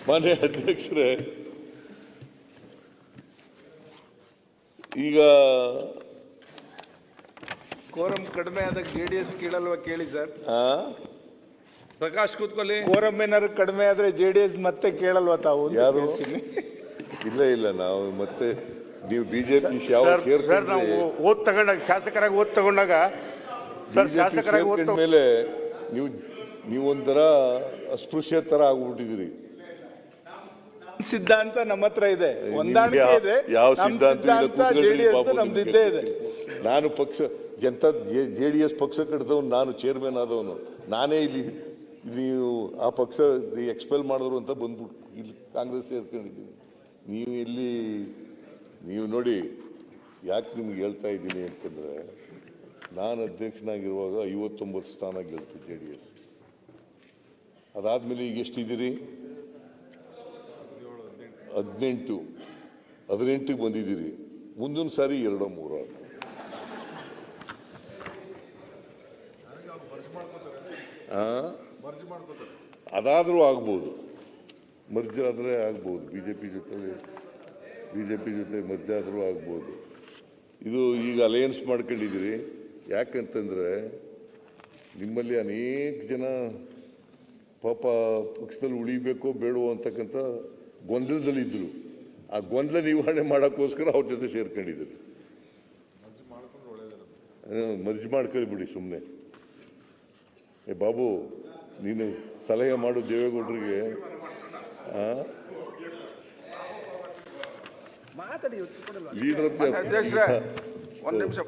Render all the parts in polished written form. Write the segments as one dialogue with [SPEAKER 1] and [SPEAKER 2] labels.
[SPEAKER 1] ಮಾನ್ಯ ಅಧ್ಯಕ್ಷರೇ, ಈಗ
[SPEAKER 2] ಕೋರಂ ಕಡಿಮೆ ಆದಾಗ ಜೆಡಿಎಸ್ ಕೇಳಲ್ವಾ ಕೇಳಿ ಸರ್. ಪ್ರಕಾಶ್ ಕೂತ್ಕೊಳ್ಳಿ.
[SPEAKER 3] ಕೋರಂ ಏನಾದ್ರು ಕಡಿಮೆ ಆದ್ರೆ ಜೆಡಿಎಸ್ ಮತ್ತೆ ಕೇಳಲ್ವಾ ತಾವು?
[SPEAKER 1] ಯಾರು ಇಲ್ಲ ನಾವು ಮತ್ತೆ ನೀವು ಬಿಜೆಪಿ
[SPEAKER 3] ನಾವು ಓದ್ ತಗೊಂಡಾಗ ಶಾಸಕರಾಗಿ ಓದ್ ತಗೊಂಡಾಗ
[SPEAKER 1] ಮೇಲೆ ನೀವೊಂಥರ ಅಸ್ಪೃಶ್ಯ ತರ ಆಗ್ಬಿಟ್ಟಿದ್ದೀರಿ.
[SPEAKER 3] ಸಿದ್ಧಾಂತ ನಮ್ಮ ಹತ್ರ ಇದೆ, ಹೊಂದಾಣಿಕೆ ಇದೆ.
[SPEAKER 1] ಯಾವ ಸಿದ್ಧಾಂತ
[SPEAKER 3] ನಮ್ದಿದ್ದೇ ಇದೆ.
[SPEAKER 1] ನಾನು ಪಕ್ಷ ಜನತಾ ಜೆಡಿಎಸ್ ಪಕ್ಷ ಕಟ್ಟಿದವನು, ನಾನು ಚೇರ್ಮನ್ ಆದವನು, ನಾನೇ ಇಲ್ಲಿ ನೀವು ಆ ಪಕ್ಷ ಎಕ್ಸ್ಪೆಲ್ ಮಾಡಿದ್ರು ಅಂತ ಬಂದ್ಬಿಟ್ಟು ಇಲ್ಲಿ ಕಾಂಗ್ರೆಸ್ ಸೇರ್ಕೊಂಡಿದ್ದೀನಿ. ನೀವು ಇಲ್ಲಿ ನೀವು ನೋಡಿ ಯಾಕೆ ನಿಮ್ಗೆ ಹೇಳ್ತಾ ಇದ್ದೀನಿ ಅಂತಂದರೆ, ನಾನು ಅಧ್ಯಕ್ಷನಾಗಿರುವಾಗ 59 ಸ್ಥಾನ ಗೆಲ್ತು JDS. ಅದಾದಮೇಲೆ ಈಗ ಎಷ್ಟಿದ್ದೀರಿ? 18ಗೆ ಬಂದಿದ್ದೀರಿ. ಮುಂದಿನ ಸಾರಿ 2-3 ಅದಾದರೂ ಆಗ್ಬೋದು, ಮರ್ಜ್ ಆದರೆ ಆಗ್ಬೋದು, ಬಿಜೆಪಿ ಜೊತೆ ಮರ್ಜ್ ಆದರೂ ಆಗ್ಬೋದು. ಇದು ಈಗ ಅಲಯನ್ಸ್ ಮಾಡ್ಕೊಂಡಿದ್ದೀರಿ. ಯಾಕಂತಂದರೆ ನಿಮ್ಮಲ್ಲಿ ಅನೇಕ ಜನ ಪಾಪ ಪಕ್ಷದಲ್ಲಿ ಉಳಿಬೇಕೋ ಬೇಡವೋ ಅಂತಕ್ಕಂಥ ಗೊಂದಲದಲ್ಲಿದ್ದರು. ಆ ಗೊಂದಲ ನಿವಾರಣೆ ಮಾಡೋಕ್ಕೋಸ್ಕರ ಅವ್ರ ಜೊತೆ ಸೇರ್ಕೊಂಡಿದ್ದೀರಿ. ಮರ್ಜ್ ಮಾಡ್ಕೊಳ್ಬಿಡಿ ಸುಮ್ಮನೆ. ಬಾಬು, ನೀನು ಸಲಹೆ ಮಾಡು ದೇವೇಗೌಡರಿಗೆ. ಲೀಡರ್
[SPEAKER 4] ಒಂದು ನಿಮಿಷ.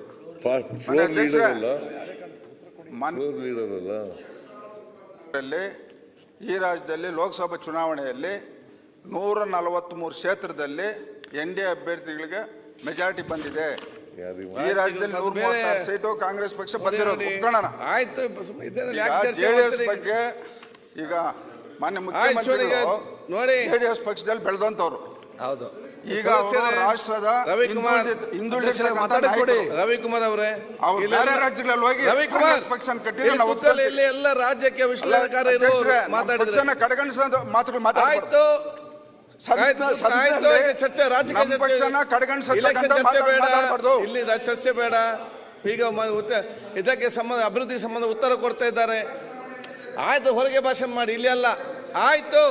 [SPEAKER 1] ಲೀಡರ್ ಅಲ್ಲ.
[SPEAKER 4] ಈ ರಾಜ್ಯದಲ್ಲಿ ಲೋಕಸಭಾ ಚುನಾವಣೆಯಲ್ಲಿ 143 ಕ್ಷೇತ್ರದಲ್ಲಿ NDA ಅಭ್ಯರ್ಥಿಗಳಿಗೆ ಮೆಜಾರಿಟಿ ಬಂದಿದೆ. ಈ ರಾಜ್ಯದಲ್ಲಿ 136 ಸೀಟು ಕಾಂಗ್ರೆಸ್ ಪಕ್ಷ ಬಂದಿರೋದು ಒಪ್ಕೊಳ್ಳೋಣ.
[SPEAKER 2] ಆಯ್ತು,
[SPEAKER 4] ಜೆಡಿಎಸ್ ಬಗ್ಗೆ ಈಗ ಮಾನ್ಯ ಮುಖ್ಯಮಂತ್ರಿಗಳು ನೋಡಿ ಜೆಡಿಎಸ್ ಪಕ್ಷದಲ್ಲಿ ಬೆಳೆದಂತವ್ರು.
[SPEAKER 2] ಹೌದು.
[SPEAKER 4] ಈಗ ರಾಷ್ಟ್ರದ
[SPEAKER 2] ರವಿಕುಮಾರ್ ಅವರೇ,
[SPEAKER 4] ಬೇರೆ ರಾಜ್ಯಗಳಲ್ಲಿ ಹೋಗಿ
[SPEAKER 2] ರವಿಕುಮಾರ್
[SPEAKER 4] ಪಕ್ಷ ಕಟ್ಟಿದ್ರೆ
[SPEAKER 2] ಇಲ್ಲಿ ಎಲ್ಲ ರಾಜ್ಯಕ್ಕೆ ವಿಶ್ಲೇಷಣೆ
[SPEAKER 4] ಕಡೆಗಣಿಸೋ ಮಾತುಗಳು ಮಾತಾಡ್ತು.
[SPEAKER 2] ಚರ್ಚೆ ರಾಜಕೀಯ ಇಲ್ಲಿ ಚರ್ಚೆ ಬೇಡ. ಈಗ ಇದಕ್ಕೆ ಸಂಬಂಧ ಅಭಿವೃದ್ಧಿ ಸಂಬಂಧ ಉತ್ತರ ಕೊಡ್ತಾ ಇದ್ದಾರೆ. ಆಯ್ತು, ಹೊರಗೆ ಭಾಷಣ ಮಾಡಿ, ಇಲ್ಲಿ ಅಲ್ಲ. ಆಯ್ತು.